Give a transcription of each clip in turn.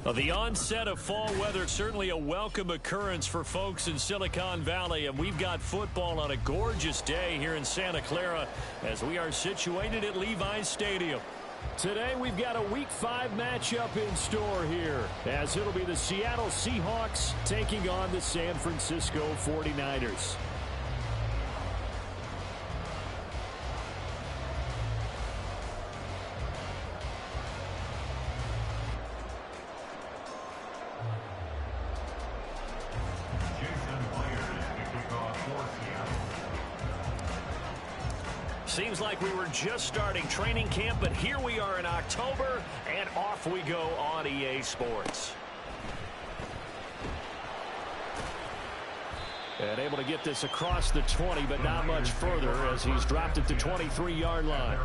Well, the onset of fall weather, certainly a welcome occurrence for folks in Silicon Valley, and we've got football on a gorgeous day here in Santa Clara as we are situated at Levi's Stadium. Today we've got a Week 5 matchup in store here, as it'll be the Seattle Seahawks taking on the San Francisco 49ers. Seems like we were just starting training camp, but here we are in October, and off we go on EA Sports. And able to get this across the 20, but not much further as he's dropped it to 23-yard line.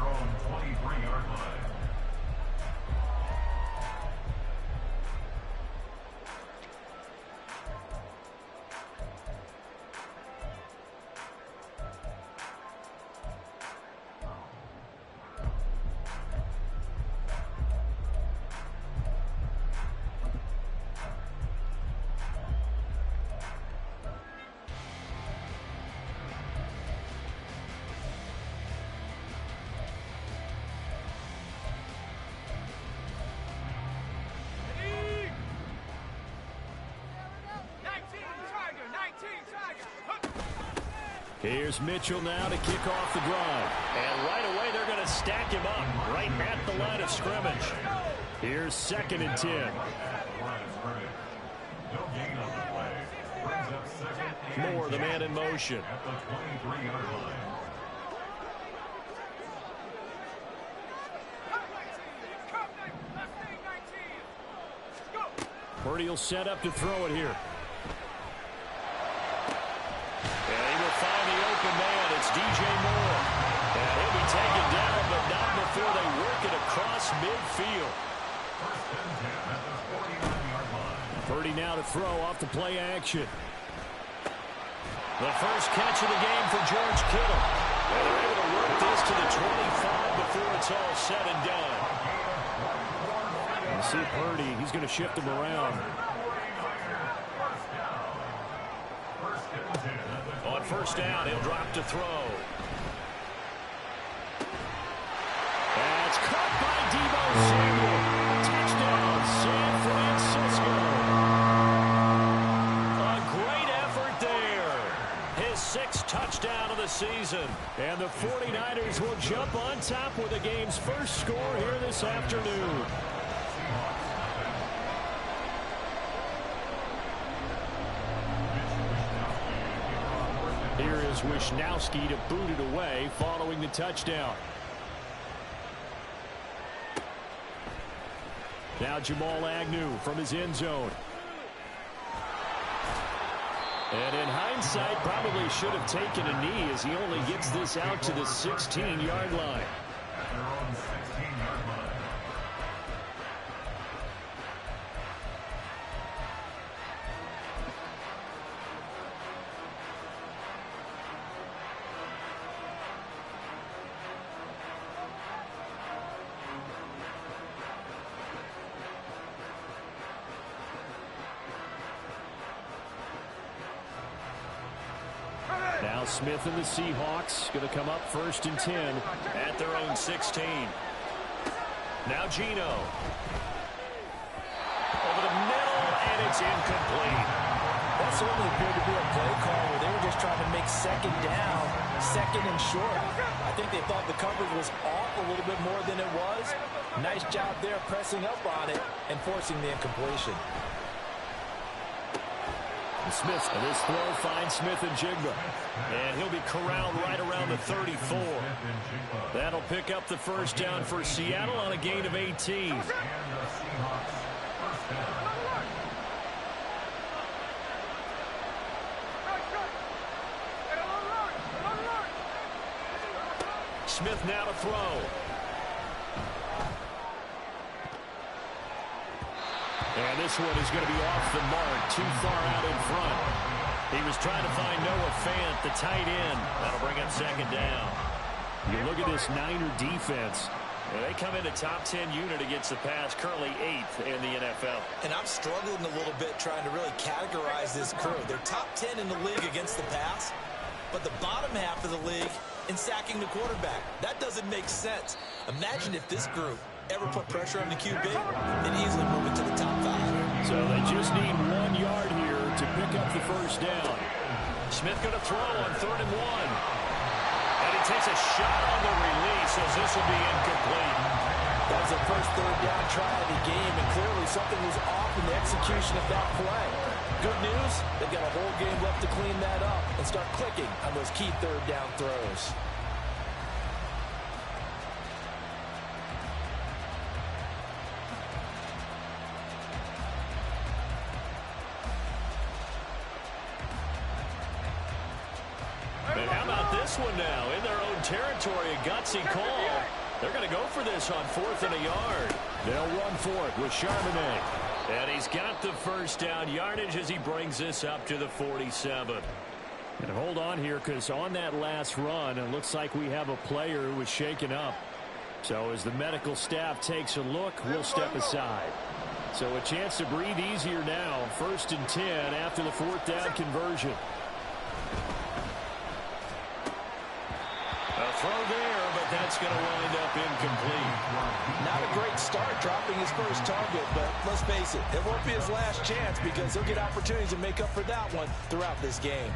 Here's Mitchell now to kick off the drive. And right away they're going to stack him up right at the line of scrimmage. Here's 2nd and 10. Moore, the man in motion. Purdy will set up to throw it here. It's DJ Moore. And he'll be taken down, but not before they work it across midfield. Purdy now to throw off the play action. The first catch of the game for George Kittle. And they're able to work this to the 25 before it's all said and done. You see Purdy, he's going to shift him around. On first down, he'll drop to throw. That's caught by Deebo Samuel. Touchdown, San Francisco. A great effort there. His 6th touchdown of the season. And the 49ers will jump on top with the game's first score here this afternoon. Here is Wishnowsky to boot it away following the touchdown. Now Jamal Agnew from his end zone. And in hindsight, probably should have taken a knee as he only gets this out to the 16-yard line. Now Smith and the Seahawks going to come up 1st and 10 at their own 16. Now Geno. Over the middle, and it's incomplete. That certainly appeared to be a play call where they were just trying to make 2nd down, 2nd and short. I think they thought the coverage was off a little bit more than it was. Nice job there pressing up on it and forcing the incompletion. Smith, and this throw finds Smith and Jigba. And he'll be corralled right around the 34. That'll pick up the first down for Seattle on a gain of 18. Smith now to throw. And this one is going to be off the mark, too far out in front. He was trying to find Noah Fant, the tight end. That'll bring up 2nd down. You look at this Niner defense. And they come into top 10 unit against the pass, currently 8th in the NFL. And I'm struggling a little bit trying to really categorize this crew. They're top 10 in the league against the pass, but the bottom half of the league in sacking the quarterback. That doesn't make sense. Imagine if this group ever put pressure on the QB, they'd easily move into the top 5. So they just need 1 yard here to pick up the first down. Smith going to throw on 3rd and 1. And he takes a shot on the release as this will be incomplete. That was the first 3rd down try of the game, and clearly something was off in the execution of that play. Good news, they've got a whole game left to clean that up and start clicking on those key 3rd down throws. And how about this one now? In their own territory, a gutsy call. They're going to go for this on 4th and a yard. They'll run for it with Charbonnet. And he's got the first down yardage as he brings this up to the 47. And hold on here, because on that last run, it looks like we have a player who was shaken up. So as the medical staff takes a look, we'll step aside. So a chance to breathe easier now. 1st and 10 after the 4th down conversion. A throw there, but that's going to wind up incomplete. Not a great start dropping his first target, but let's face it, it won't be his last chance because he'll get opportunities to make up for that one throughout this game.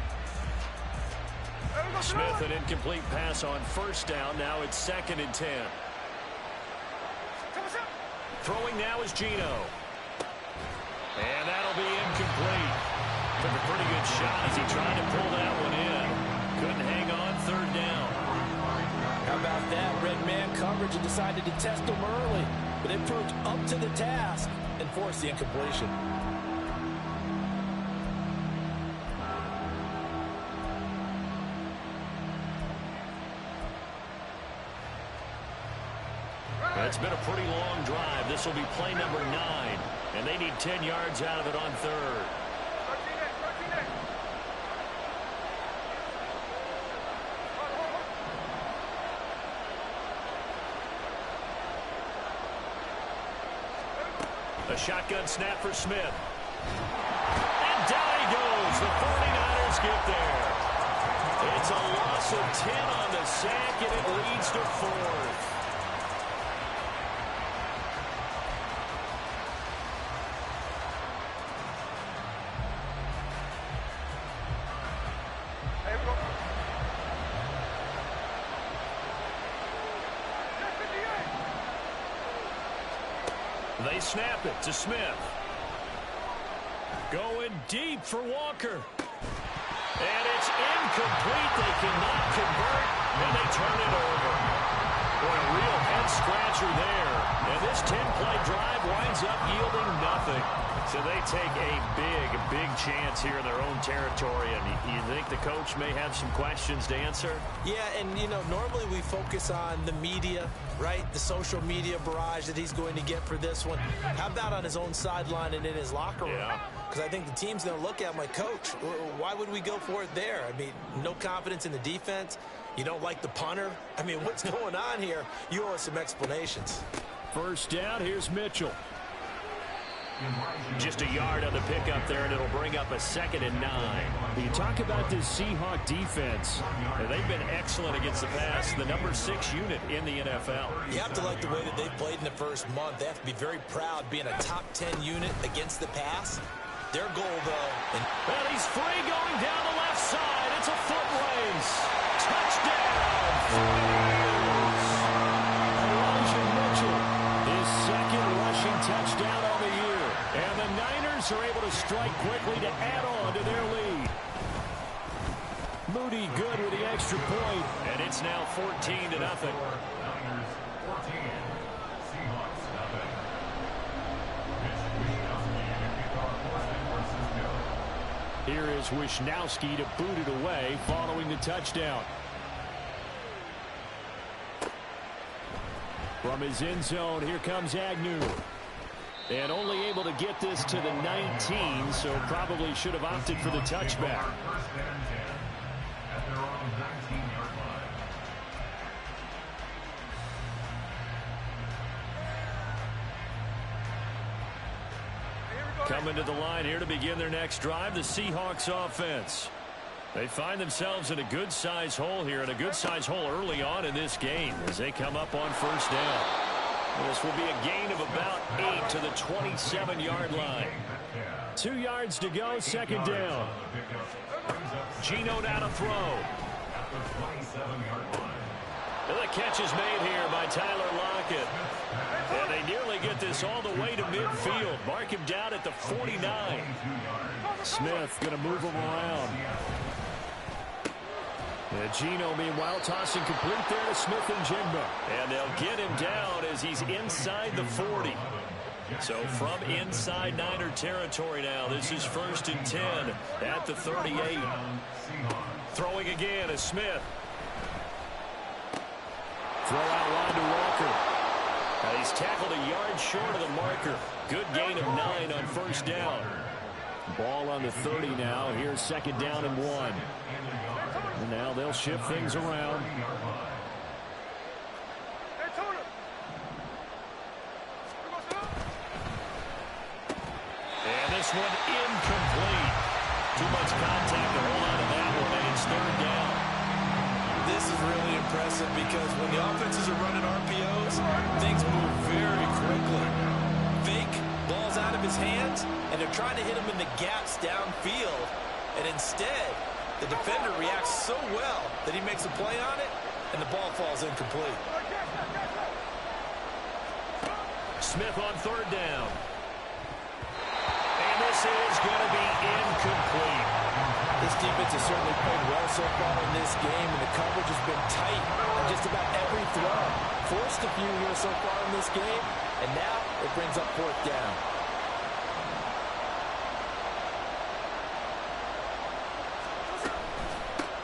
Smith, an incomplete pass on 1st down. Now it's 2nd and 10. Throwing now is Geno. And that'll be incomplete. Took a pretty good shot as he tried to pull that one in. Couldn't hang on 3rd down. How about that? Red man coverage and decided to test him early. But it proved up to the task and forced the incompletion. It's been a pretty long drive. This will be play number 9. And they need 10 yards out of it on 3rd. A shotgun snap for Smith. And down he goes. The 49ers get there. It's a loss of 10 on the sack, and it leads to 4th. They snap it to Smith. Going deep for Walker. And it's incomplete. They cannot convert, and they turn it over. Boy, a real head-scratcher there. And this 10-play drive winds up yielding nothing. So they take a big chance here in their own territory. And you think the coach may have some questions to answer? Yeah, and, you know, normally we focus on the media, right? The social media barrage that he's going to get for this one. How about on his own sideline and in his locker room? Yeah. Because I think the team's going to look at him like, Coach, why would we go for it there? I mean, no confidence in the defense. You don't like the punter. I mean, what's going on here? You owe us some explanations. 1st down, here's Mitchell. Just a yard on the pickup there, and it'll bring up a 2nd and 9. You talk about this Seahawk defense. They've been excellent against the pass, the number 6 unit in the NFL. You have to like the way that they've played in the first month. They have to be very proud being a top 10 unit against the pass. Their goal, though... And he's free going down the left side. It's a foot race. Touchdown! Elijah Mitchell, his 2nd rushing touchdown on the year. And the Niners are able to strike quickly to add on to their lead. Moody good with the extra point. And it's now 14-0. Here is Wisnowski to boot it away following the touchdown. From his end zone, here comes Agnew. And only able to get this to the 19, so probably should have opted for the touchback. Coming to the line here to begin their next drive, the Seahawks offense. They find themselves in a good-sized hole here, and a good-sized hole early on in this game as they come up on first down. This will be a gain of about 8 to the 27-yard line. 2 yards to go, second down. Geno down to throw. And the catch is made here by Tyler Lockett. And they nearly get this all the way to midfield. Mark him down at the 49. Smith going to move him around. And Geno, meanwhile, tossing complete there to Smith and Jigba. And they'll get him down as he's inside the 40. So from inside Niner territory now, this is 1st and 10 at the 38. Throwing again is Smith. Throw out line to Walker. And he's tackled a yard short of the marker. Good gain of 9 on first down. Ball on the 30 now. Here's second down and 1. And now they'll shift things around. And this one incomplete. Too much contact to hold on to that one, and it's third down. This is really impressive because when the offenses are running RPOs, things move very quickly. Fake, ball's out of his hands, and they're trying to hit him in the gaps downfield. And instead, the defender reacts so well that he makes a play on it, and the ball falls incomplete. Smith on third down. And this is going to be incomplete. This defense has certainly played well so far in this game, and the coverage has been tight on just about every throw. Forced a few here so far in this game, and now it brings up fourth down.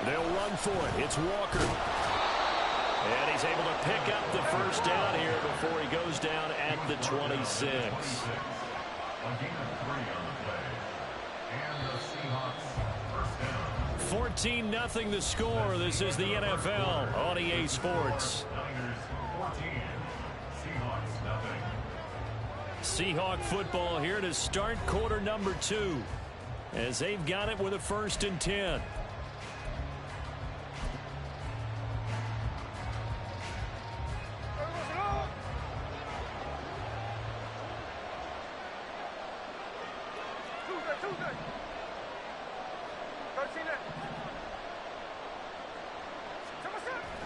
They'll run for it. It's Walker. And he's able to pick up the first down here before he goes down at the 26. 14-0 the score. This is the NFL on EA Sports. Seahawk football here to start quarter number 2 as they've got it with a 1st and 10.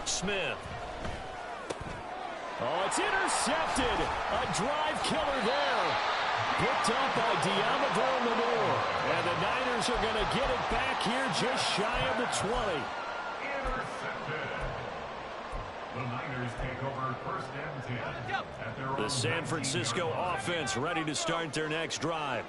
Smith. Oh, it's intercepted. A drive killer there. Picked up by Deommodore Lenoir. And the Niners are going to get it back here just shy of the 20. Intercepted. The Niners take over 1st and 10 at their own. The San Francisco offense ready to start their next drive.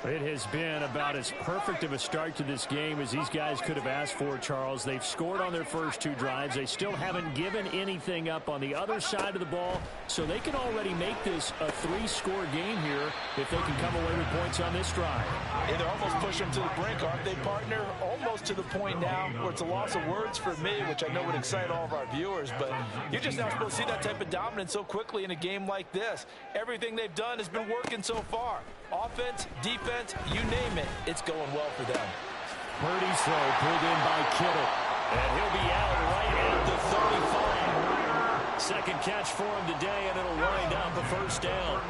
It has been about as perfect of a start to this game as these guys could have asked for, Charles. They've scored on their first 2 drives. They still haven't given anything up on the other side of the ball, so they can already make this a 3-score game here if they can come away with points on this drive. Yeah, they're almost pushing them to the brink, aren't they, partner? Almost to the point now where it's a loss of words for me, which I know would excite all of our viewers, but you're just not supposed to see that type of dominance so quickly in a game like this. Everything they've done has been working so far. Offense, defense, you name it, it's going well for them. Purdy's throw pulled in by Kittle. And he'll be out right at the 35. Second catch for him today, and it'll wind up a first down.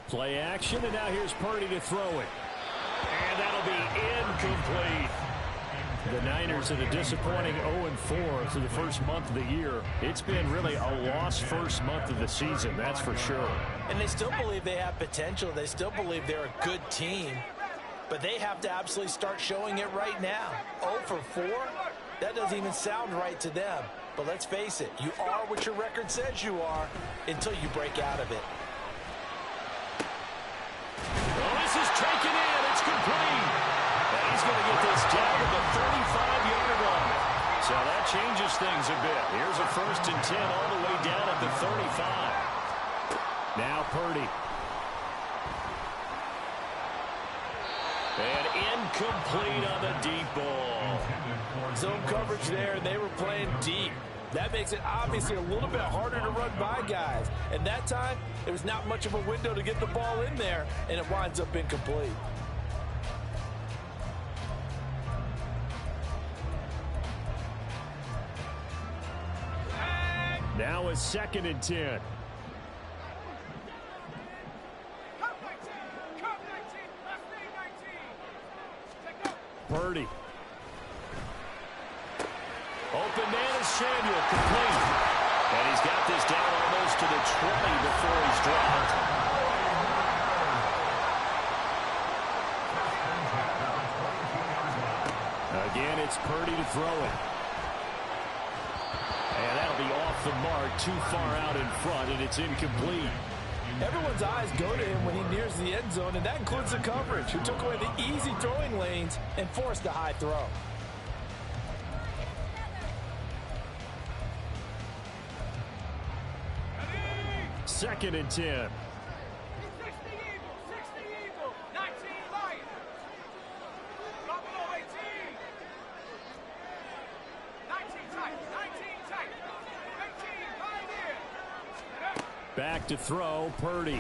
Play action, and now here's Purdy to throw it. And that'll be incomplete. The Niners in a disappointing 0-4 through the first month of the year. It's been really a lost first month of the season, that's for sure. And they still believe they have potential. They still believe they're a good team. But they have to absolutely start showing it right now. 0 for 4? That doesn't even sound right to them. But let's face it, you are what your record says you are until you break out of it. Well, this is taken in. It's complete. And he's going to get this down to the 35-yard line. So that changes things a bit. Here's a 1st and 10 all the way down at the 35. Now Purdy. And Incomplete on the deep ball. Zone coverage there, and they were playing deep. That makes it obviously a little bit harder to run by guys. And that time, there was not much of a window to get the ball in there, and it winds up incomplete. Now a 2nd and 10. Purdy. Open man is Samuel, complete. And he's got this down almost to the 20 before he's dropped. Again, it's Purdy to throw it. And that'll be off the mark, too far out in front, and it's incomplete. Everyone's eyes go to him when he nears the end zone, and that includes the coverage, who took away the easy throwing lanes and forced a high throw. Second and 10. Back to throw, Purdy.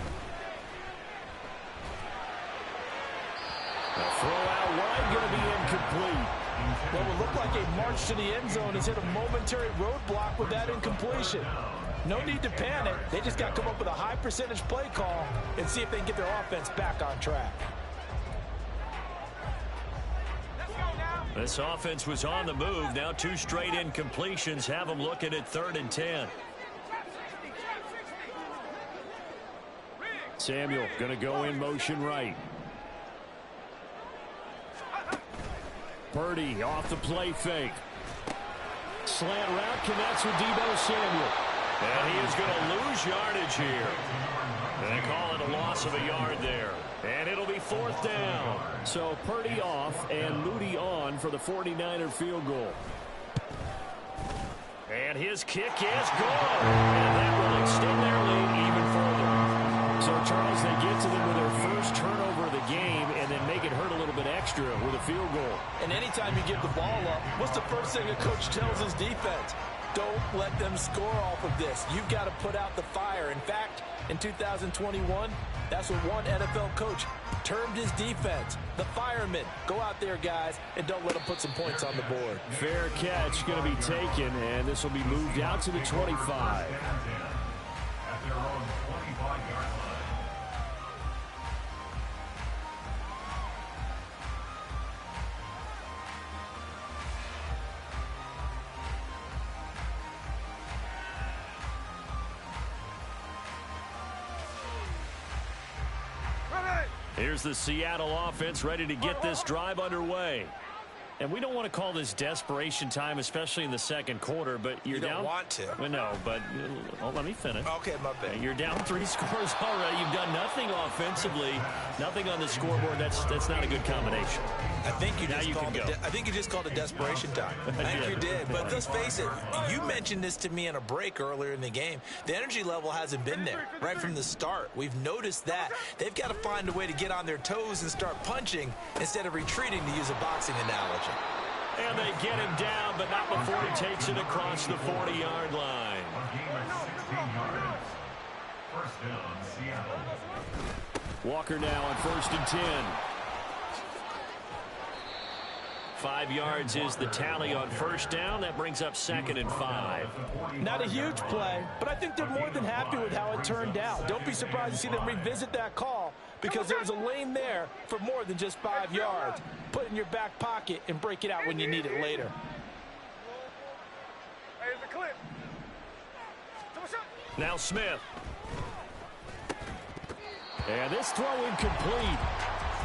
The throw out wide, going to be incomplete. What would look like a march to the end zone has hit a momentary roadblock with that incompletion. No need to panic. They just got to come up with a high percentage play call and see if they can get their offense back on track. This offense was on the move. Now 2 straight incompletions have them looking at 3rd and 10. Samuel going to go in motion right. Purdy off the play fake. Slant route connects with Deebo Samuel. And he is going to lose yardage here. They call it a loss of a yard there. And it'll be 4th down. So Purdy off and Moody on for the 49er field goal. And his kick is good. And that will extend their lead even further. So, Charles, they get to them with their first turnover of the game and then make it hurt a little bit extra with a field goal. And anytime you give the ball up, what's the first thing a coach tells his defense? Don't let them score off of this. You've got to put out the fire. In fact, in 2021, that's what one NFL coach termed his defense. The firemen. Go out there, guys, and don't let them put some points on the board. Fair catch going to be taken, and this will be moved out to the 25. At their own 25-yard line. Here's the Seattle offense ready to get this drive underway. And we don't want to call this desperation time, especially in the second quarter, but you're You don't down. want to. Well, no, but let me finish. Okay, my bad. You're down 3 scores already. You've done nothing offensively, nothing on the scoreboard. That's not a good combination. I think you Now just you called can it. go. I think you just called it desperation time. I think you did. But let's face it. You mentioned this to me in a break earlier in the game. The energy level hasn't been there right from the start. We've noticed that they've got to find a way to get on their toes and start punching instead of retreating, to use a boxing analogy. And they get him down, but not before he takes it across the 40-yard line. A game of 16 yards. First down, Seattle. Walker now on 1st and 10. 5 yards is the tally on first down. That brings up 2nd and 5. Not a huge play, but I think they're more than happy with how it turned out. Don't be surprised to see them revisit that call, because there's a lane there for more than just 5 yards. Put it in your back pocket and break it out when you need it later. Now Smith. And this throw incomplete.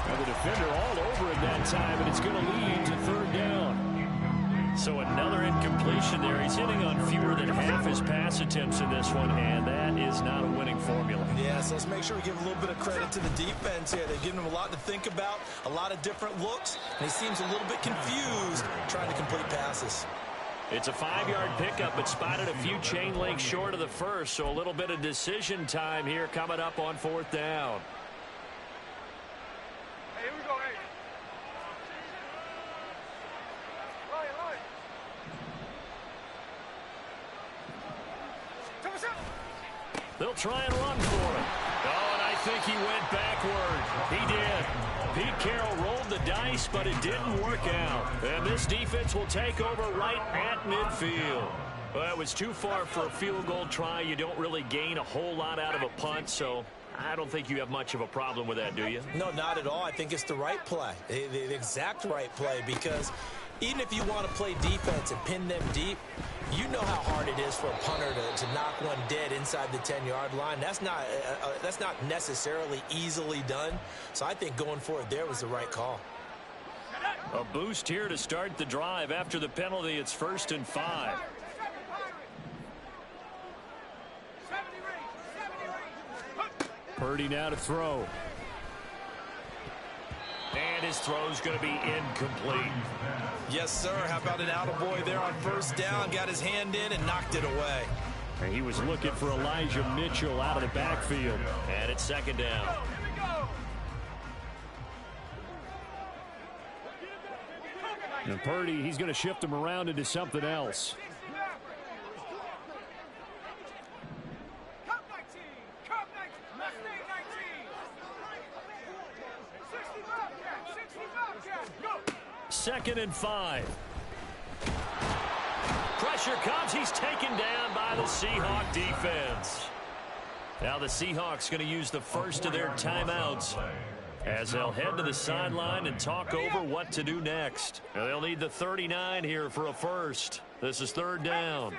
And the defender all over it that time, and it's going to lead to 3rd down. So another incompletion there. He's hitting on fewer than half his pass attempts in this one, and that is not a winning formula. Yeah, so let's make sure we give a little bit of credit to the defense here. They've given him a lot to think about, a lot of different looks, and he seems a little bit confused trying to complete passes. It's a 5-yard pickup, but spotted a few chain links short of the first, so a little bit of decision time here coming up on 4th down. They'll try and run for it. Oh, and I think he went backward. He did. Pete Carroll rolled the dice, but it didn't work out. And this defense will take over right at midfield. Well, it was too far for a field goal try. You don't really gain a whole lot out of a punt, so I don't think you have much of a problem with that, do you? No, not at all. I think it's the right play, the exact right play, because even if you want to play defense and pin them deep, you know how hard it is for a punter to knock one dead inside the 10-yard line. That's not necessarily easily done. So I think going for it there was the right call. A boost here to start the drive. After the penalty, it's 1st and 5. Purdy now to throw. And his throw's going to be incomplete. Yes, sir. How about an attaboy there on 1st down? Got his hand in and knocked it away. And he was looking for Elijah Mitchell out of the backfield. And it's 2nd down. And Purdy, he's going to shift him around into something else. Second and 5. Pressure comes. He's taken down by the Seahawk defense. Now the Seahawks going to use the first of their timeouts as they'll head to the sideline and talk over what to do next. Now they'll need the 39 here for a first. This is 3rd down.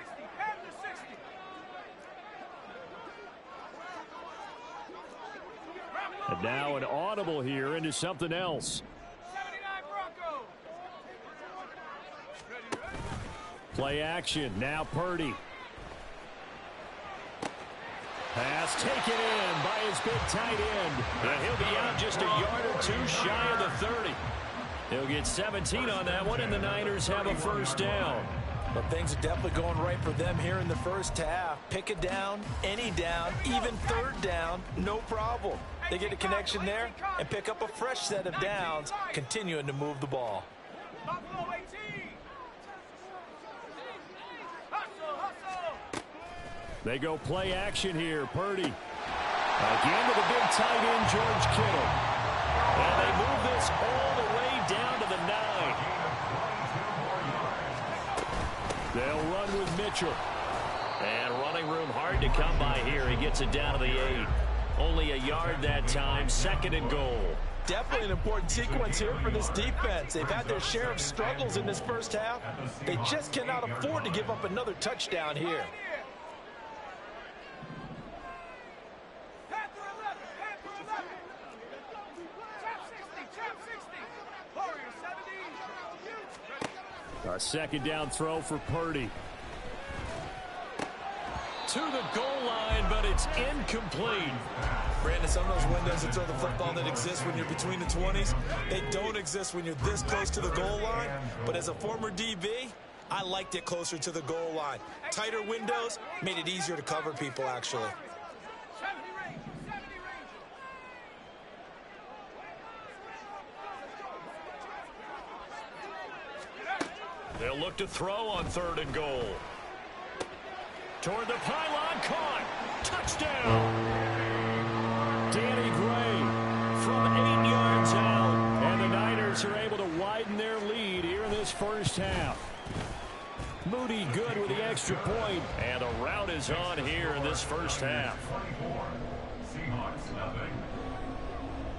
And now an audible here into something else. Play action. Now Purdy. Pass taken in by his big tight end. And he'll be out just a yard or two shy of the 30. He'll get 17 on that one, and the Niners have a 1st down. But things are definitely going right for them here in the first half. Pick a down, any down, even 3rd down, no problem. They get a connection there and pick up a fresh set of downs, continuing to move the ball. They go play action here. Purdy. Again to the big tight end, George Kittle. And they move this all the way down to the 9. They'll run with Mitchell. And running room hard to come by here. He gets it down to the 8. Only a yard that time. 2nd and goal. Definitely an important sequence here for this defense. They've had their share of struggles in this first half. They just cannot afford to give up another touchdown here. A 2nd down throw for Purdy. To the goal line, but it's incomplete. Brandon, some of those windows to throw the football that exist when you're between the 20s, they don't exist when you're this close to the goal line. But as a former DB, I liked it closer to the goal line. Tighter windows made it easier to cover people, actually. They'll look to throw on 3rd and goal. Toward the pylon, caught. Touchdown. Danny Gray from 8 yards out. And the Niners are able to widen their lead here in this first half. Moody good with the extra point. And the rout is on here in this first half.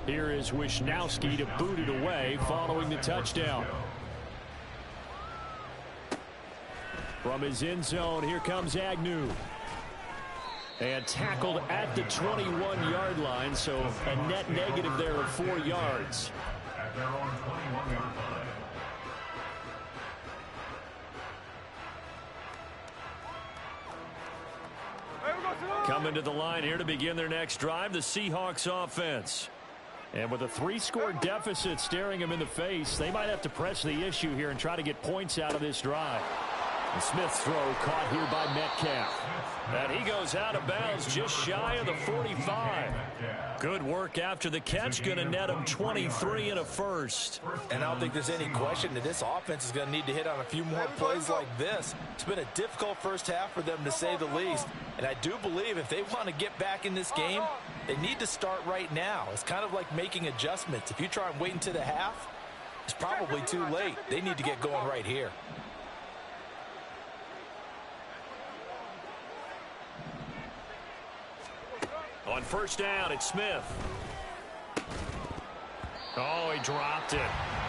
Here is Wisnowski to boot it away following the touchdown. From his end zone, here comes Agnew. And tackled at the 21-yard line, so a net negative there of 4 yards. At their own 21-yard line. Coming to the line here to begin their next drive, the Seahawks offense. And with a 3-score deficit staring him in the face, they might have to press the issue here and try to get points out of this drive. And Smith's throw caught here by Metcalf. And he goes out of bounds just shy of the 45. Good work after the catch. Going to net him 23 and a first. And I don't think there's any question that this offense is going to need to hit on a few more plays like this. It's been a difficult first half for them, to say the least. And I do believe if they want to get back in this game, they need to start right now. It's kind of like making adjustments. If you try and wait until the half, it's probably too late. They need to get going right here. On first down, it's Smith. Oh, he dropped it.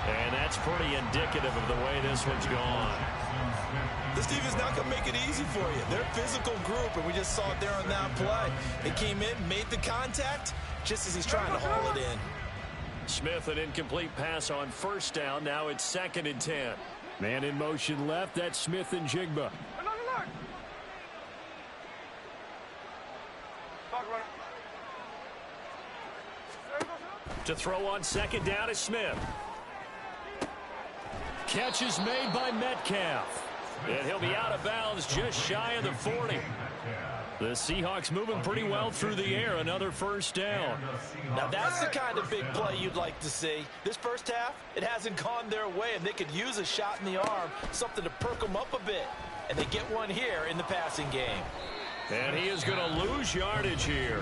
And that's pretty indicative of the way this one's gone. This defense not going to make it easy for you. They're a physical group, and we just saw it there on that play. They came in, made the contact, just as he's trying to haul it in. Smith, an incomplete pass on first down. Now it's 2nd and 10. Man in motion left. That's Smith and Jigba. To throw on 2nd down is Smith. Catch is made by Metcalf. And he'll be out of bounds just shy of the 40. The Seahawks moving pretty well through the air. Another first down. Now that's the kind of big play you'd like to see. This first half, it hasn't gone their way, and they could use a shot in the arm, something to perk them up a bit. And they get one here in the passing game. And he is going to lose yardage here.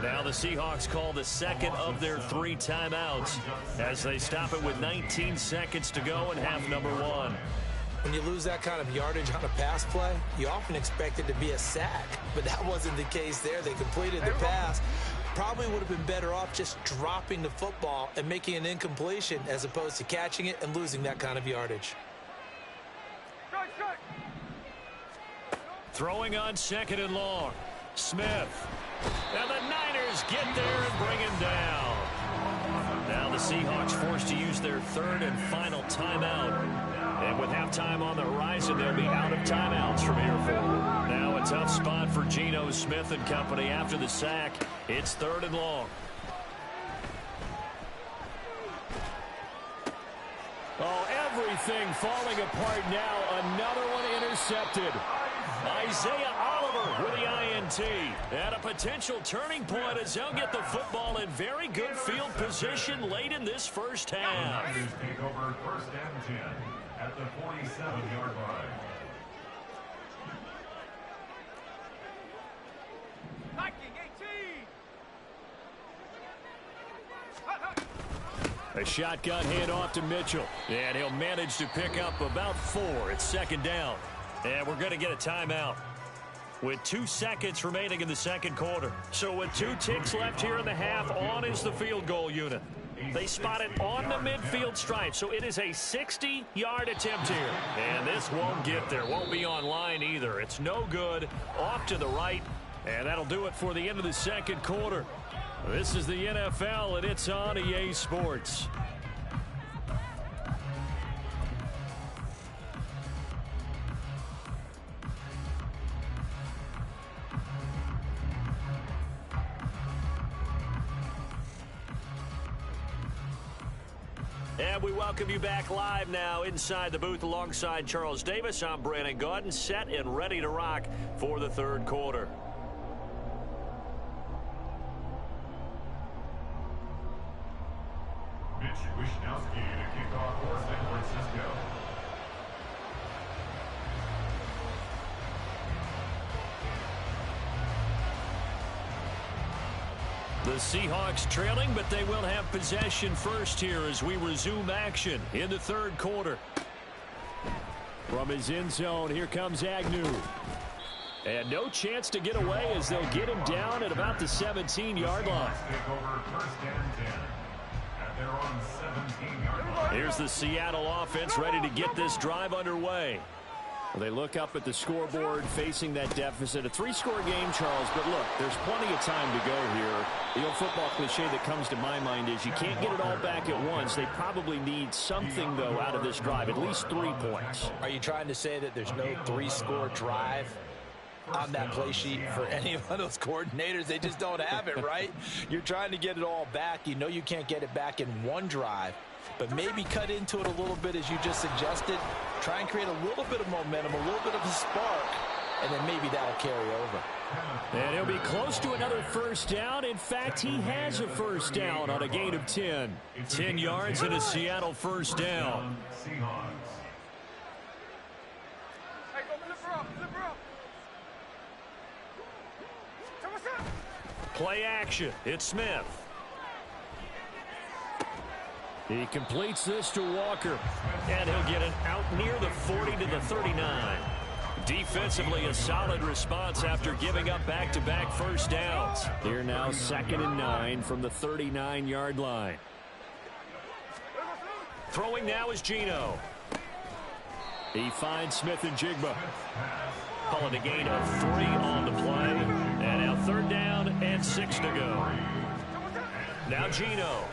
Now the Seahawks call the second of their 3 timeouts as they stop it with 19 seconds to go in half number 1. When you lose that kind of yardage on a pass play, you often expect it to be a sack. But that wasn't the case there. They completed the pass. Probably would have been better off just dropping the football and making an incompletion as opposed to catching it and losing that kind of yardage. Throwing on 2nd and long. Smith. And the Niners get there and bring him down. Now the Seahawks forced to use their 3rd and final timeout. And with halftime on the horizon, they'll be out of timeouts from here forward. Now a tough spot for Geno Smith and company after the sack. It's 3rd and long. Oh, everything falling apart now. Another one intercepted. Isaiah Oliver with the INT. And a potential turning point as they'll get the football in very good field position late in this first half. Niners take over 1st and 10 at the 47-yard line. A shotgun handoff to Mitchell. And he'll manage to pick up about 4. It's 2nd down. And we're going to get a timeout with 2 seconds remaining in the 2nd quarter. So with 2 ticks left here in the half, on is the field goal unit. They spot it on the midfield stripe, so it is a 60-yard attempt here. And this won't get there, won't be on line either. It's no good, off to the right, and that'll do it for the end of the 2nd quarter. This is the NFL, and it's on EA Sports. And we welcome you back live now inside the booth alongside Charles Davis. I'm Brandon Gaudin, set and ready to rock for the 3rd quarter. Mitch Wishnowsky to kick off for San Francisco. The Seahawks trailing, but they will have possession first here as we resume action in the 3rd quarter. From his end zone, here comes Agnew. And no chance to get away as they'll get him down at about the 17-yard line. Take over 1st and 10 at their own 17-yard line. Here's the Seattle offense ready to get this drive underway. Well, they look up at the scoreboard facing that deficit. A 3-score game, Charles, but look, there's plenty of time to go here. The old football cliche that comes to my mind is you can't get it all back at once. They probably need something, though, out of this drive, at least 3 points. Are you trying to say that there's no 3-score drive on that play sheet for any of those coordinators? They just don't have it, right? You're trying to get it all back. You know you can't get it back in one drive. but maybe cut into it a little bit as you just suggested. Try and create a little bit of momentum, a little bit of a spark, and then maybe that'll carry over. And he'll be close to another first down. In fact, he has a first down on a gain of 10. 10 yards and a Seattle first down. Play action. It's Smith. He completes this to Walker. And he'll get it out near the 40 to the 39. Defensively, a solid response after giving up back-to-back first downs. Here now 2nd and 9 from the 39-yard line. Throwing now is Geno. He finds Smith and Jigba. Calling a gain of 3 on the play. And now 3rd down and 6 to go. Now Geno.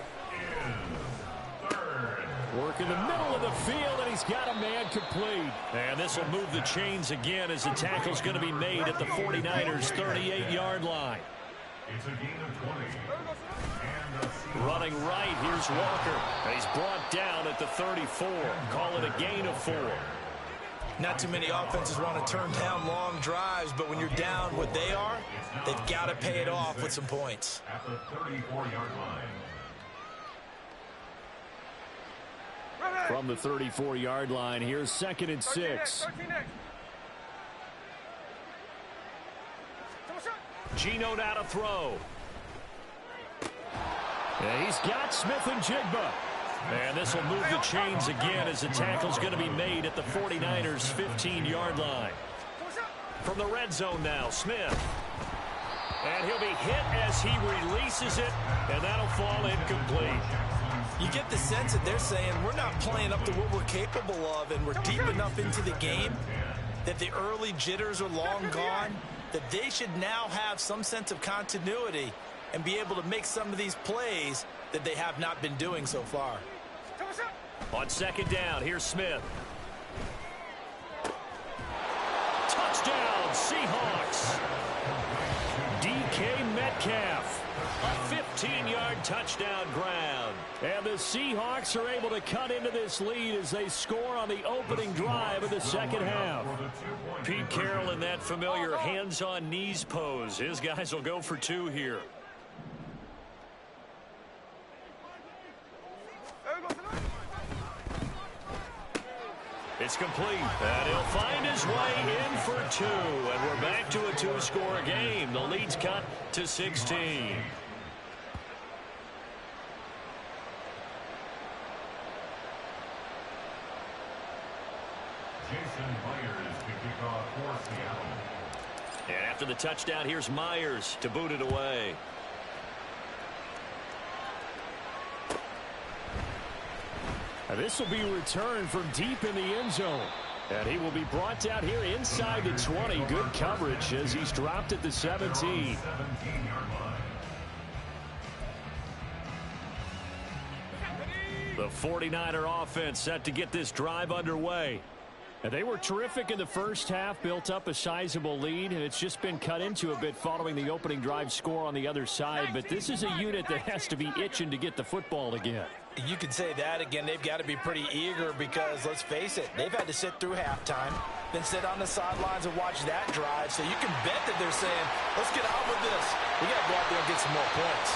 Work in the middle of the field, and he's got a man complete. And this will move the chains again as the tackle's going to be made at the 49ers' 38-yard line. It's a gain of 20. Running right, here's Walker. And he's brought down at the 34. Call it a gain of 4. Not too many offenses want to turn down long drives, but when you're down what they are, they've got to pay it off with some points. At the 34-yard line. From the 34-yard line, here's 2nd and 6. Geno now to throw. And he's got Smith and Jigba. And this will move the chains again as the tackle's going to be made at the 49ers' 15-yard line. From the red zone now, Smith. And he'll be hit as he releases it, and that'll fall incomplete. You get the sense that they're saying we're not playing up to what we're capable of, and we're deep enough into the game that the early jitters are long gone, that they should now have some sense of continuity and be able to make some of these plays that they have not been doing so far. On 2nd down, here's Smith. Touchdown, Seahawks. DK Metcalf. A 15-yard touchdown ground. And the Seahawks are able to cut into this lead as they score on the opening drive of the second half. Pete Carroll in that familiar hands-on knees pose. His guys will go for 2 here. It's complete, and he'll find his way in for 2, and we're back to a 2-score game. The lead's cut to 16. Jason Myers to kick off for Seattle. And after the touchdown, here's Myers to boot it away. And this will be returned from deep in the end zone. And he will be brought down here inside the 20. Good coverage as he's dropped at the 17. 17-yard line. The 49er offense set to get this drive underway. And they were terrific in the first half, built up a sizable lead, and it's just been cut into a bit following the opening drive score on the other side. But this is a unit that has to be itching to get the football again. You could say that again. They've got to be pretty eager because, let's face it, they've had to sit through halftime, then sit on the sidelines and watch that drive. So you can bet that they're saying, let's get out with this. We got to go out there and get some more points.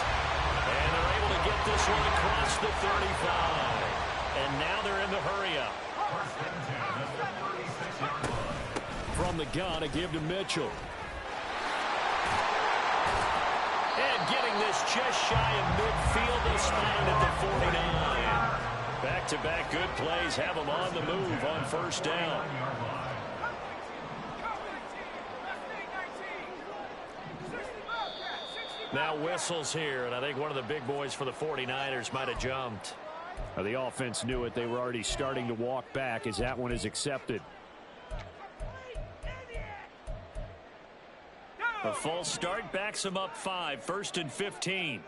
And they're able to get this one across the 35. And now they're in the hurry-up. First and 10 at the 36-yard line. From the gun, a give to Mitchell. And getting this just shy of midfield, they spot it at the 49. Back-to-back good plays have them on the move on first down. Now whistles here, and I think one of the big boys for the 49ers might have jumped. The offense knew it. They were already starting to walk back as that one is accepted. A false start backs them up 5, 1st and 15.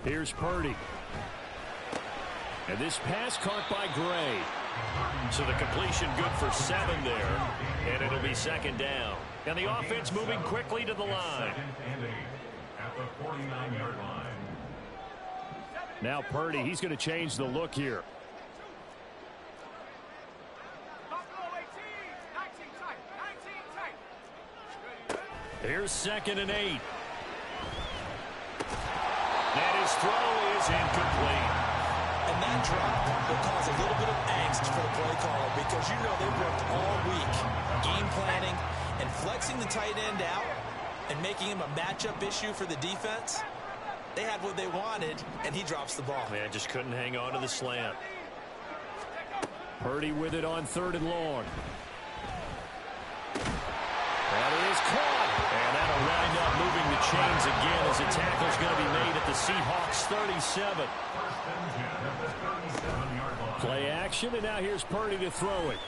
Here's Purdy. And this pass caught by Gray. So the completion good for 7 there, and it'll be second down. And the offense moving quickly to the line. At the 49-yard line. Now Purdy, he's going to change the look here. Here's 2nd and 8. And his throw is incomplete. And that drop will cause a little bit of angst for the play caller because you know they've worked all week game planning and flexing the tight end out and making him a matchup issue for the defense. They had what they wanted, and he drops the ball. Man, just couldn't hang on to the slant. Purdy with it on 3rd and long. That is caught. And that'll wind up moving the chains again as a tackle's going to be made at the Seahawks 37. Play action, and now here's Purdy to throw it.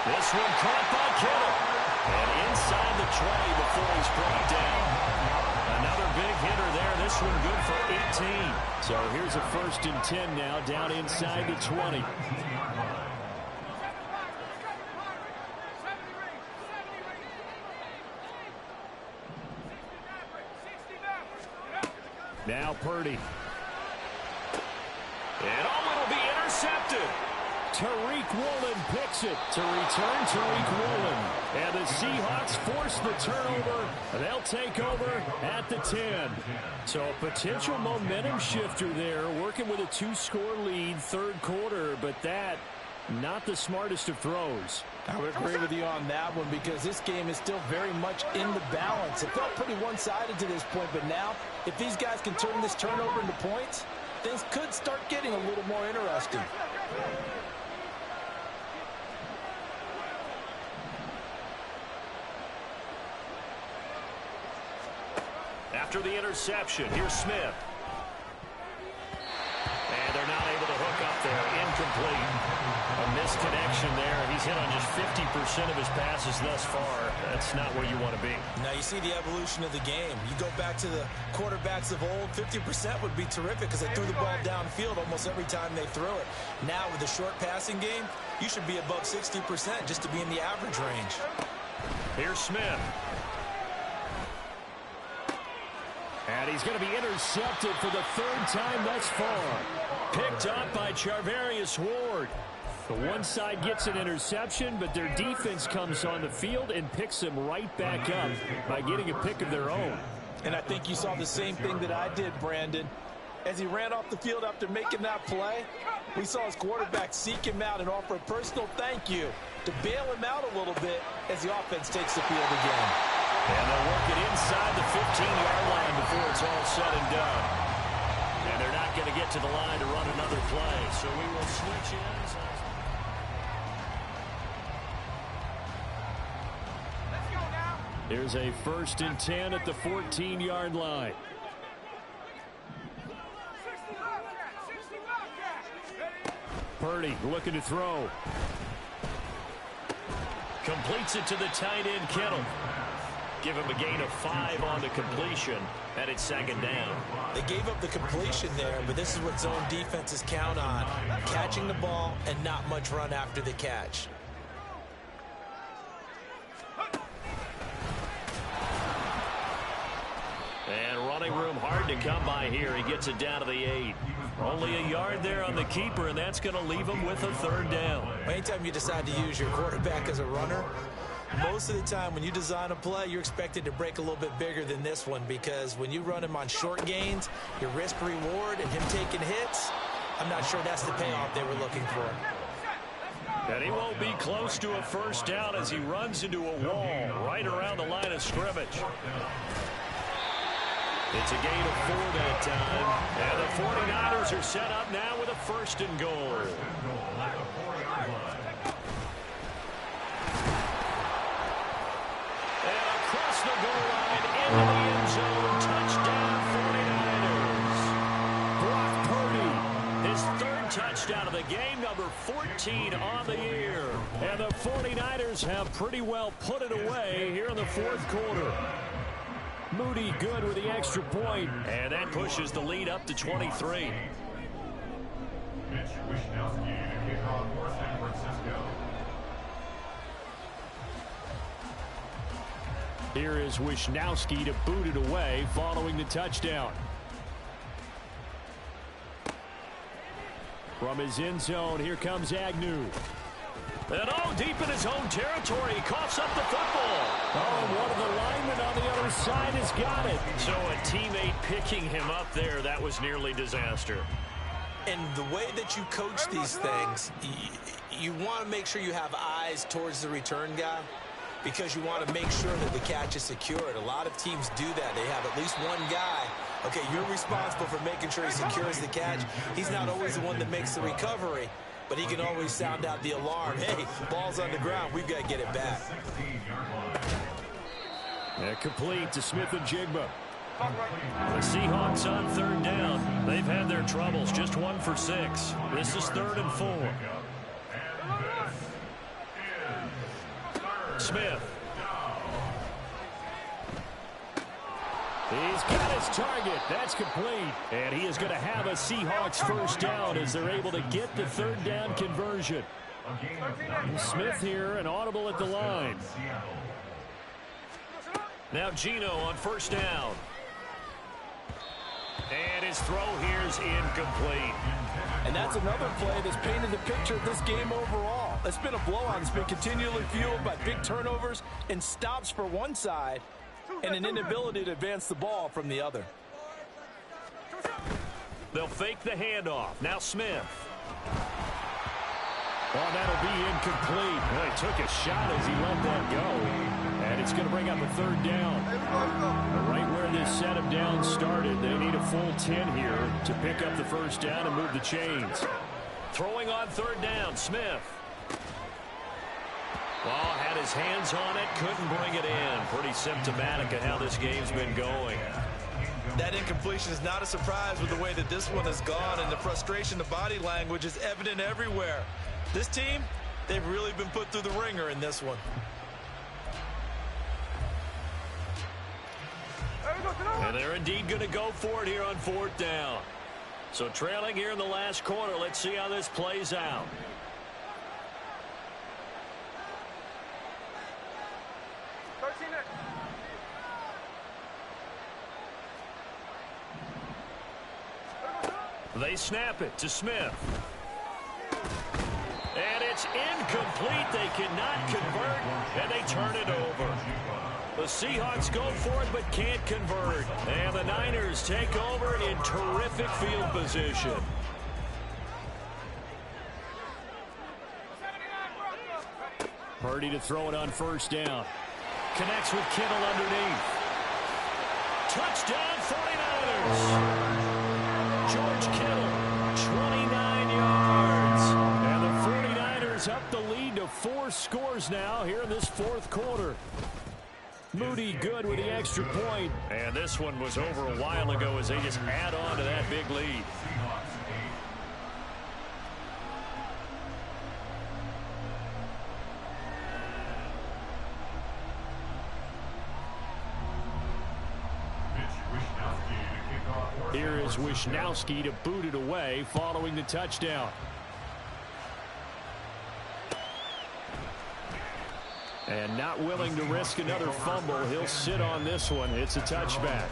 This one caught by Kittle. And inside the tray before he's brought down. Another big hitter there. This one good for 18. So here's a 1st and 10 now, down inside the 20. Now Purdy. And it'll be intercepted. Tariq Woolen picks it to return Tariq Woolen. And the Seahawks force the turnover. They'll take over at the 10. So a potential momentum shifter there, working with a 2-score lead, 3rd quarter, but that not the smartest of throws. I would agree with you on that one because this game is still very much in the balance. It felt pretty one-sided to this point, but now if these guys can turn this turnover into points, things could start getting a little more interesting. After the interception, here's Smith. And they're not able to hook up there. Incomplete. A misconnection there. He's hit on just 50% of his passes thus far. That's not where you want to be. Now you see the evolution of the game. You go back to the quarterbacks of old, 50% would be terrific because they threw the ball downfield almost every time they threw it. Now with the short passing game, you should be above 60% just to be in the average range. Here's Smith. And he's going to be intercepted for the 3rd time thus far. Picked up by Charvarius Ward. The one side gets an interception, but their defense comes on the field and picks him right back up by getting a pick of their own. And I think you saw the same thing that I did, Brandon. As he ran off the field after making that play, we saw his quarterback seek him out and offer a personal thank you to bail him out a little bit as the offense takes the field again. And they'll work it inside the 15-yard line before it's all said and done. And they're not going to get to the line to run another play. So we will switch ends. Here's a 1st and 10 at the 14-yard line. Purdy looking to throw. Completes it to the tight end, Kittle. Give him a gain of 5 on the completion, and it's 2nd down. They gave up the completion there, but this is what zone defenses count on. Catching the ball and not much run after the catch. And running room hard to come by here. He gets it down to the 8. Only a yard there on the keeper, and that's going to leave him with a 3rd down. Anytime you decide to use your quarterback as a runner, most of the time when you design a play, you're expected to break a little bit bigger than this one because when you run him on short gains, your risk-reward and him taking hits, I'm not sure that's the payoff they were looking for. And he won't be close to a 1st down as he runs into a wall right around the line of scrimmage. It's a gain of 4 that time. And the 49ers are set up now with a 1st and goal. And across the goal line into the end zone. Touchdown 49ers. Brock Purdy, his 3rd touchdown of the game, number 14 on the year. And the 49ers have pretty well put it away here in the 4th quarter. Moody good with the extra point. And that pushes the lead up to 23. Mitch Wishnowsky to kick call for San Francisco. Here is Wisnowski to boot it away following the touchdown. From his end zone, here comes Agnew. And deep in his own territory, he coughs up the football. And one of the linemen on the other side has got it. So a teammate picking him up there, that was nearly disaster. And the way that you coach these things, you want to make sure you have eyes towards the return guy because you want to make sure that the catch is secured. A lot of teams do that. They have at least one guy. Okay, you're responsible for making sure he secures the catch. He's not always the one that makes the recovery, but he can always sound out the alarm. Hey, ball's on the ground. We've got to get it back. Complete to Smith and Jigba. The Seahawks on third down. They've had their troubles. Just 1 for 6. This is 3rd and 4. Smith. He's got his target. That's complete. And he is going to have a Seahawks first down as they're able to get the 3rd down conversion. Smith here, an audible at the line. Now Geno on first down. And his throw here is incomplete. And that's another play that's painted the picture of this game overall. It's been a blowout. It's been continually fueled by big turnovers and stops for one side and an inability to advance the ball from the other. They'll fake the handoff. Now Smith. Oh, that'll be incomplete. Well, he took a shot as he let that go. And it's going to bring up a 3rd down. Right where this set of downs started, they need a full 10 here to pick up the first down and move the chains. Throwing on 3rd down, Smith. Well, had his hands on it, couldn't bring it in. Pretty symptomatic of how this game's been going. That incompletion is not a surprise with the way that this one has gone, and the frustration, the body language is evident everywhere. This team, they've really been put through the ringer in this one. And they're indeed going to go for it here on 4th down. So trailing here in the last quarter, let's see how this plays out. They snap it to Smith. And it's incomplete. They cannot convert, and they turn it over. The Seahawks go for it but can't convert. And the Niners take over in terrific field position. Purdy to throw it on first down. Connects with Kittle underneath. Touchdown 49ers. George Kittle, 29 yards. And the 49ers up the lead to 4 scores now here in this 4th quarter. Moody good with the extra point. And this one was over a while ago as they just add on to that big lead. Here is Wisnowski to boot it away following the touchdown. And not willing to risk another fumble. He'll sit on this one. It's a touchback.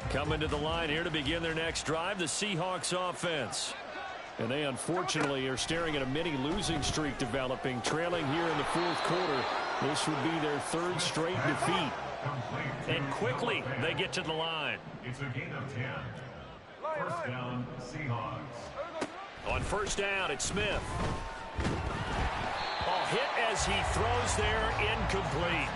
Coming to the line here to begin their next drive, the Seahawks offense. And they unfortunately are staring at a mini losing streak developing, trailing here in the 4th quarter. This would be their 3rd straight defeat. And quickly they get to the line. It's a gain of 10. First down, Seahawks. On first down, it's Smith. Oh, hit as he throws there, incomplete.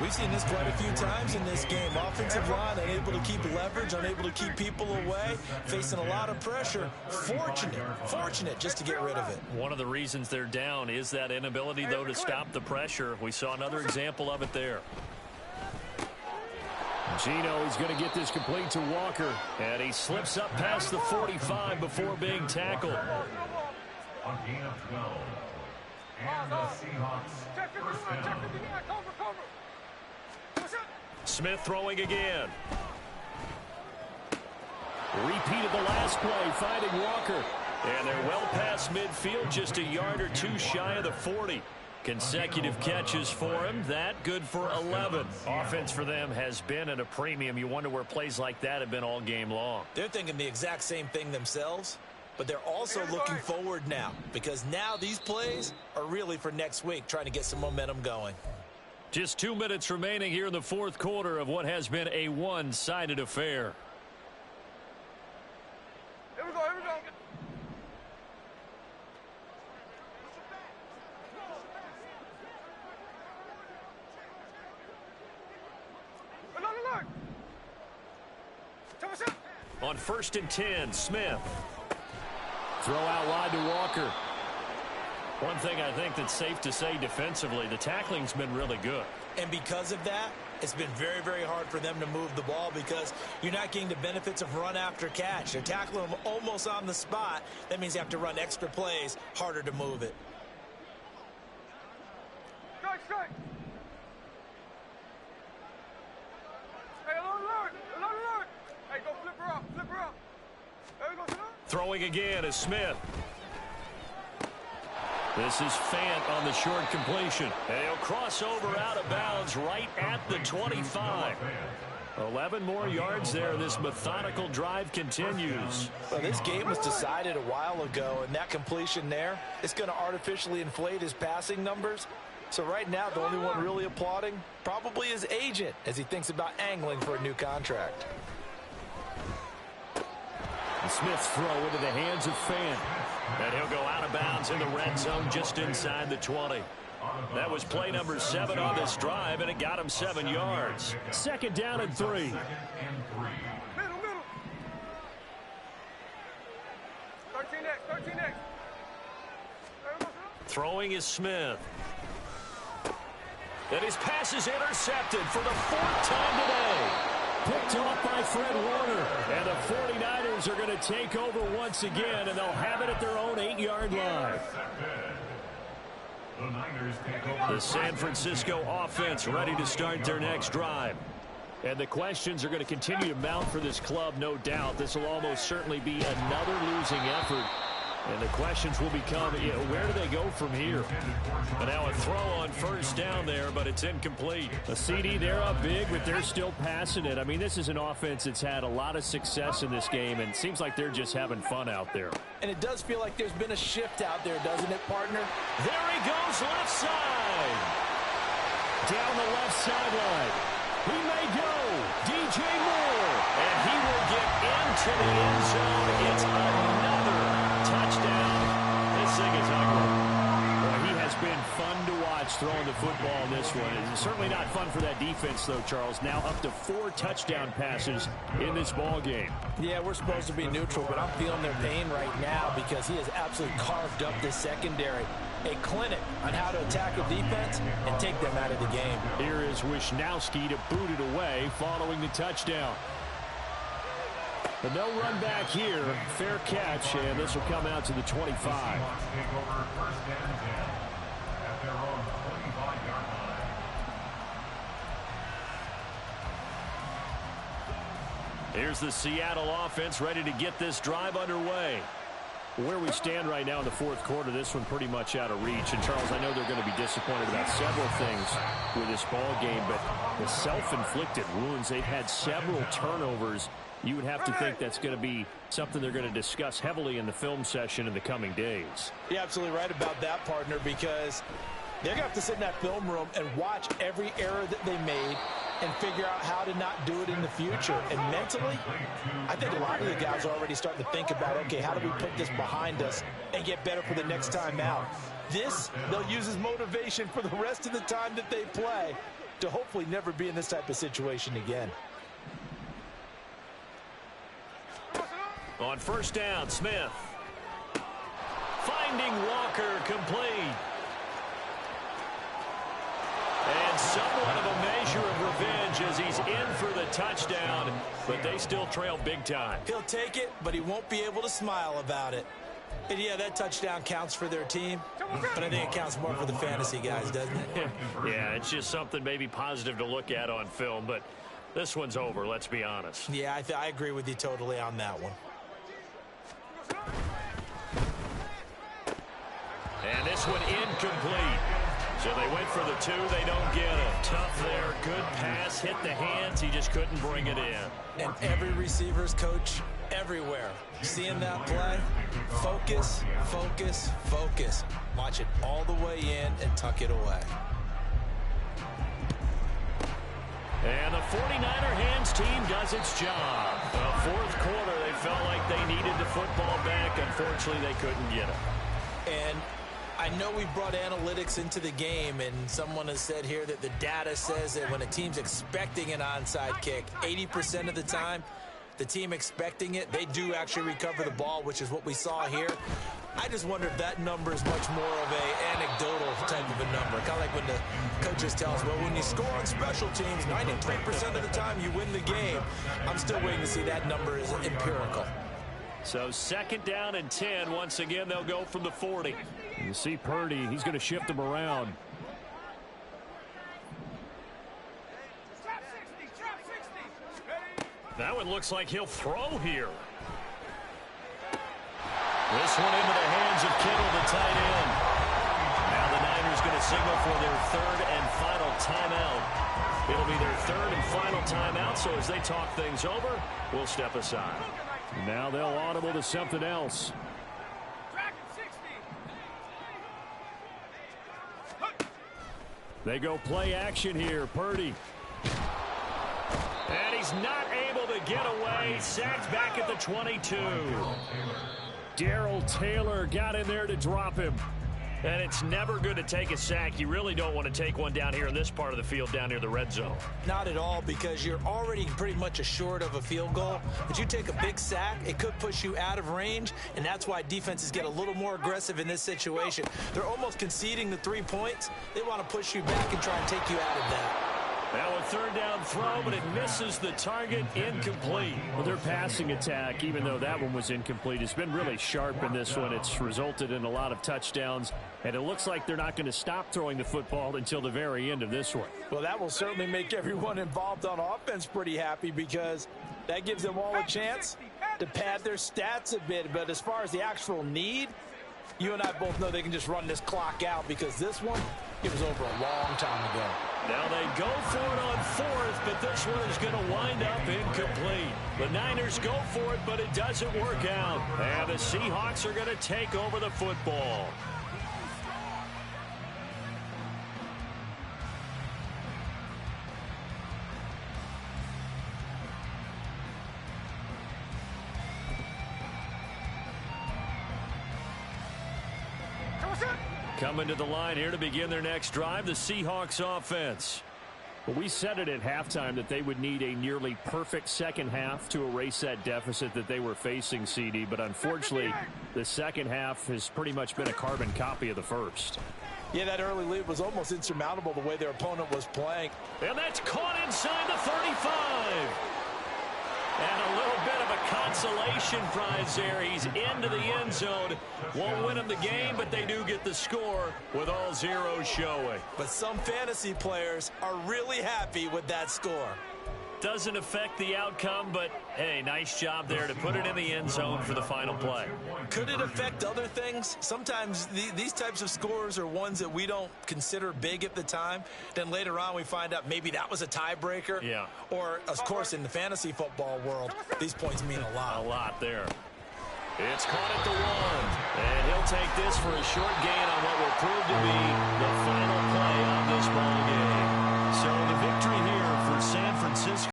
We've seen this quite a few times in this game. Offensive line unable to keep leverage, unable to keep people away, facing a lot of pressure. Fortunate just to get rid of it. One of the reasons they're down is that inability, though, to stop the pressure. We saw another example of it there. Geno is going to get this complete to Walker. And he slips up past the 45 before being tackled. A gain of 12. And the Seahawks first down. Smith throwing again. Repeated the last play, finding Walker. And they're well past midfield, just a yard or two shy of the 40. Consecutive catches for him. That good for 11. Offense for them has been at a premium. You wonder where plays like that have been all game long. They're thinking the exact same thing themselves, but they're also looking forward now, because now these plays are really for next week, trying to get some momentum going. Just 2 minutes remaining here in the fourth quarter of what has been a one-sided affair. Here we go, here we go. On 1st and 10, Smith. Throw out wide to Walker. One thing I think that's safe to say defensively, the tackling's been really good. And because of that, it's been very, very hard for them to move the ball because you're not getting the benefits of run after catch. They're tackling them almost on the spot. That means you have to run extra plays, harder to move it. Strike, strike. Hey, alert. Hey, go flip her up. There we go, sir. Throwing again is Smith. This is Fant on the short completion. And he'll cross over out of bounds right at the 25. 11 more yards there. This methodical drive continues. Well, this game was decided a while ago, and that completion there, it's going to artificially inflate his passing numbers. So right now, the only one really applauding probably his agent as he thinks about angling for a new contract. The Smith's throw into the hands of Fant. And he'll go out of bounds in the red zone just inside the 20. That was play number 7 on this drive, and it got him 7 yards. 2nd down and 3. Middle. 13X. Throwing is Smith. And his pass is intercepted for the 4th time today. Picked off by Fred Warner. And the 49ers are going to take over once again, and they'll have it at their own 8-yard line. The San Francisco offense ready to start their next drive. And the questions are going to continue to mount for this club, no doubt. This will almost certainly be another losing effort. And the questions will become, where do they go from here? And now a throw on 1st down there, but it's incomplete. A CD, they're up big, but they're still passing it. I mean, this is an offense that's had a lot of success in this game, and it seems like they're just having fun out there. And it does feel like there's been a shift out there, doesn't it, partner? There he goes, left side. Down the left sideline. He may go. DJ Moore. And he will get into the end zone. It's another touchdown. This thing is ugly. Well, he has been fun to watch throwing the football in this one. It's certainly not fun for that defense, though, Charles. Now up to 4 touchdown passes in this ball game. Yeah, we're supposed to be neutral, but I'm feeling their pain right now because he has absolutely carved up this secondary. A clinic on how to attack a defense and take them out of the game. Here is Wisnowski to boot it away following the touchdown. But no run back here. Fair catch, and this will come out to the 25. Here's the Seattle offense ready to get this drive underway. Where we stand right now in the fourth quarter, this one pretty much out of reach. And, Charles, I know they're going to be disappointed about several things with this ball game, but the self-inflicted wounds, they've had several turnovers. You would have to think that's going to be something they're going to discuss heavily in the film session in the coming days. You're absolutely right about that, partner, because they're going to have to sit in that film room and watch every error that they made and figure out how to not do it in the future. And mentally, I think a lot of the guys are already starting to think about, okay, how do we put this behind us and get better for the next time out? This, they'll use as motivation for the rest of the time that they play to hopefully never be in this type of situation again. On 1st down, Smith. Finding Walker complete. And somewhat of a measure of revenge as he's in for the touchdown, but they still trail big time. He'll take it, but he won't be able to smile about it. And yeah, that touchdown counts for their team, but I think it counts more for the fantasy guys, doesn't it? Yeah, it's just something maybe positive to look at on film, but this one's over, let's be honest. Yeah, I agree with you totally on that one. And this one incomplete. So they went for the 2, they don't get it. Tough there, good pass, hit the hands, he just couldn't bring it in. And every receiver's coach everywhere, seeing that play, focus, focus, focus. Watch it all the way in and tuck it away. And the 49er hands team does its job. The fourth quarter, they felt like they needed the football back. Unfortunately, they couldn't get it. And I know we brought analytics into the game, and someone has said here that the data says that when a team's expecting an onside kick, 80% of the time, the team expecting it, they do actually recover the ball, which is what we saw here. I just wonder if that number is much more of an anecdotal type of a number. Kind of like when the coaches tell us, well, when you score on special teams, 93% of the time you win the game. I'm still waiting to see that number is empirical. So 2nd down and 10. Once again, they'll go from the 40. You see Purdy, he's going to shift them around. That one looks like he'll throw here. This one into the hands of Kittle, the tight end. Now the Niners going to signal for their 3rd and final timeout. It'll be their 3rd and final timeout, so as they talk things over, we'll step aside. Now they'll audible to something else. They go play action here. Purdy. And he's not able to get away. Sacked back at the 22. Darrell Taylor got in there to drop him. And it's never good to take a sack. You really don't want to take one down here in this part of the field, down near the red zone. Not at all, because you're already pretty much assured of a field goal. But you take a big sack, it could push you out of range, and that's why defenses get a little more aggressive in this situation. They're almost conceding the 3 points. They want to push you back and try and take you out of that. Now a 3rd down throw, but it misses the target, incomplete. Well, their passing attack, even though that one was incomplete, has been really sharp in this one. It's resulted in a lot of touchdowns, and it looks like they're not going to stop throwing the football until the very end of this one. Well, that will certainly make everyone involved on offense pretty happy, because that gives them all a chance to pad their stats a bit. But as far as the actual need, you and I both know they can just run this clock out, because this one, it was over a long time ago. Now they go for it on 4th, but this one is going to wind up incomplete. The Niners go for it, but it doesn't work out. And the Seahawks are going to take over the football. Coming to the line here to begin their next drive, the Seahawks offense. Well, we said it at halftime that they would need a nearly perfect second half to erase that deficit that they were facing, CD. But unfortunately, the second half has pretty much been a carbon copy of the first. Yeah, that early lead was almost insurmountable the way their opponent was playing. And that's caught inside the 35. And a little bit of a consolation prize there. He's into the end zone. Won't win them the game, but they do get the score with all zeros showing. But some fantasy players are really happy with that score. Doesn't affect the outcome, but hey, nice job there to put it in the end zone for the final play. Could it affect other things? Sometimes these types of scores are ones that we don't consider big at the time. Then later on we find out maybe that was a tiebreaker. Yeah. Or, of course, in the fantasy football world, these points mean a lot. A lot there. It's caught at the 1. And he'll take this for a short gain on what will prove to be the final play on this ball game. So the victory here for San Francisco.